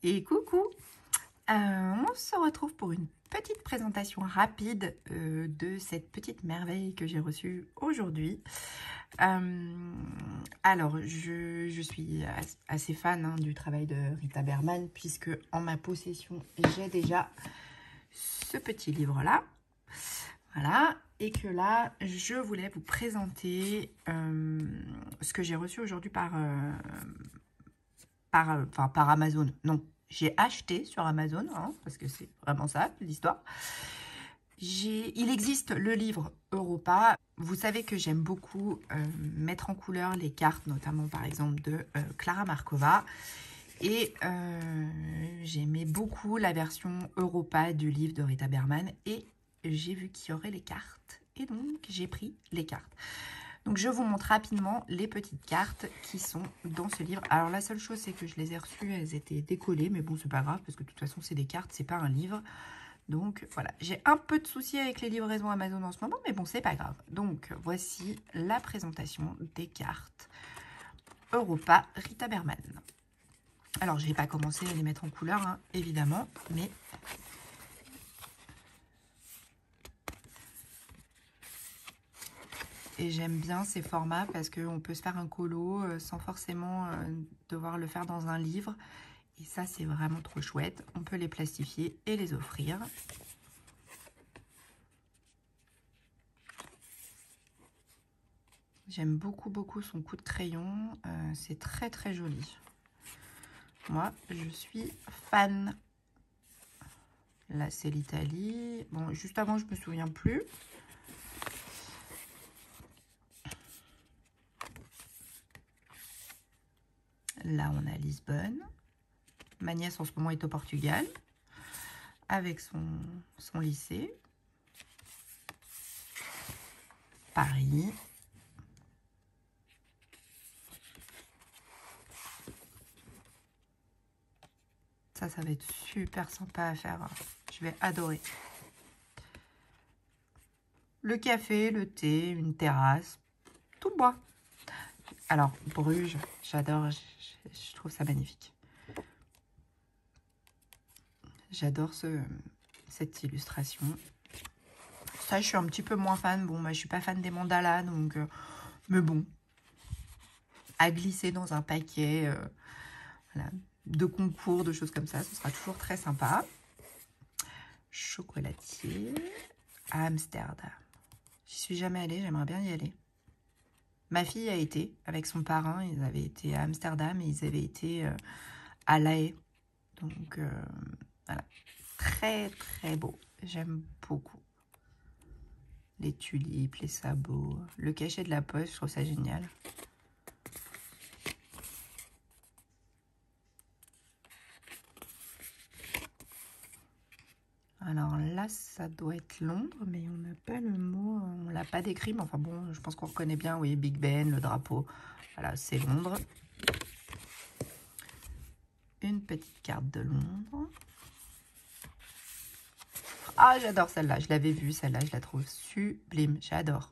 Et coucou, on se retrouve pour une petite présentation rapide de cette petite merveille que j'ai reçue aujourd'hui. Alors, je suis assez fan du travail de Rita Berman, puisque en ma possession, j'ai déjà ce petit livre-là. Voilà, et que là, je voulais vous présenter ce que j'ai reçu aujourd'hui par Amazon. Non, j'ai acheté sur Amazon, parce que c'est vraiment ça, l'histoire. Il existe le livre Europa. Vous savez que j'aime beaucoup mettre en couleur les cartes, notamment par exemple de Clara Markova. Et j'aimais beaucoup la version Europa du livre de Rita Berman. Et j'ai vu qu'il y aurait les cartes. Et donc, j'ai pris les cartes. Donc, je vous montre rapidement les petites cartes qui sont dans ce livre. Alors, la seule chose, c'est que je les ai reçues, elles étaient décollées. Mais bon, c'est pas grave, parce que de toute façon, c'est des cartes, c'est pas un livre. Donc, voilà. J'ai un peu de soucis avec les livraisons Amazon en ce moment, mais bon, c'est pas grave. Donc, voici la présentation des cartes Europa Rita Berman. Alors, je vais pas commencer à les mettre en couleur, évidemment, mais... Et j'aime bien ces formats parce qu'on peut se faire un colo sans forcément devoir le faire dans un livre. Et ça, c'est vraiment trop chouette. On peut les plastifier et les offrir. J'aime beaucoup, beaucoup son coup de crayon. C'est très, très joli. Moi, je suis fan. Là, c'est l'Italie. Bon, juste avant, je me souviens plus. Là, on a Lisbonne. Ma nièce, en ce moment, est au Portugal avec son lycée. Paris. Ça va être super sympa à faire. Je vais adorer. Le café, le thé, une terrasse, tout le bois. Alors, Bruges, j'adore, je trouve ça magnifique. J'adore cette illustration. Ça, je suis un petit peu moins fan. Bon, moi, je suis pas fan des mandalas, donc... mais bon, à glisser dans un paquet voilà, de concours, de choses comme ça, ce sera toujours très sympa. Chocolatier à Amsterdam. J'y suis jamais allée, j'aimerais bien y aller. Ma fille a été avec son parrain, ils avaient été à Amsterdam et ils avaient été à La Haye. Donc voilà, très très beau, j'aime beaucoup. Les tulipes, les sabots, le cachet de la poste, je trouve ça génial. Alors là, ça doit être Londres, mais on n'a pas le mot, on l'a pas décrit, mais enfin bon, je pense qu'on reconnaît bien, oui, Big Ben, le drapeau, voilà, c'est Londres. Une petite carte de Londres. Ah, j'adore celle-là, je l'avais vue, celle-là, je la trouve sublime, j'adore.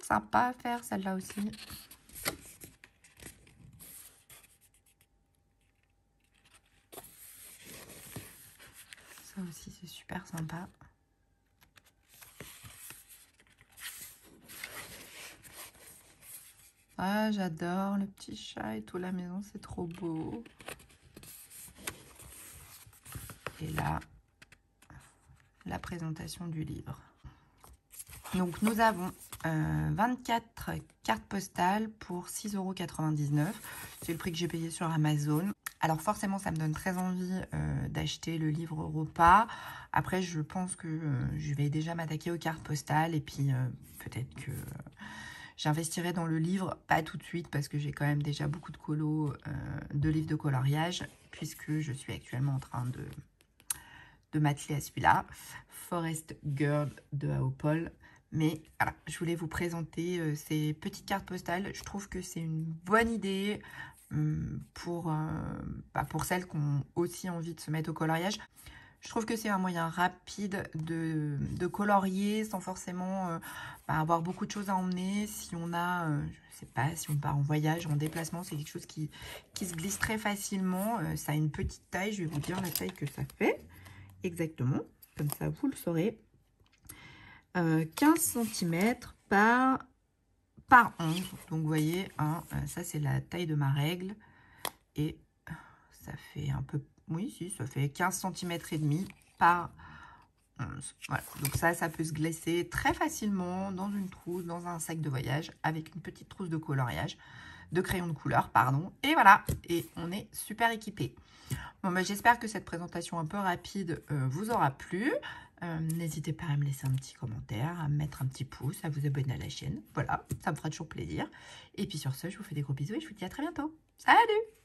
Sympa à faire, celle-là aussi. Ça aussi, c'est super sympa. Ah, j'adore le petit chat et tout, la maison, c'est trop beau. Et là, la présentation du livre. Donc, nous avons 24 cartes postales pour 6,99 €. C'est le prix que j'ai payé sur Amazon. Alors, forcément, ça me donne très envie d'acheter le livre Europa. Après, je pense que je vais déjà m'attaquer aux cartes postales. Et puis, peut-être que j'investirai dans le livre. Pas tout de suite, parce que j'ai quand même déjà beaucoup de colos, de livres de coloriage. Puisque je suis actuellement en train de m'atteler à celui-là. Forest Girl de Aopol. Mais voilà, je voulais vous présenter ces petites cartes postales. Je trouve que c'est une bonne idée pour celles qui ont aussi envie de se mettre au coloriage. Je trouve que c'est un moyen rapide de colorier sans forcément avoir beaucoup de choses à emmener. Si on a, je sais pas, si on part en voyage, en déplacement, c'est quelque chose qui se glisse très facilement. Ça a une petite taille, je vais vous dire la taille que ça fait exactement. Comme ça, vous le saurez. 15 cm par 11. Donc, vous voyez, hein, ça, c'est la taille de ma règle. Et ça fait un peu... Oui, si, ça fait 15 cm et demi par 11. Voilà. Donc ça peut se glisser très facilement dans une trousse, dans un sac de voyage, avec une petite trousse de coloriage, de crayon de couleur, pardon. Et voilà, et on est super équipé. Bon, bah, j'espère que cette présentation un peu rapide vous aura plu. N'hésitez pas à me laisser un petit commentaire, à me mettre un petit pouce, à vous abonner à la chaîne. Voilà, ça me fera toujours plaisir. Et puis sur ce, je vous fais des gros bisous et je vous dis à très bientôt. Salut!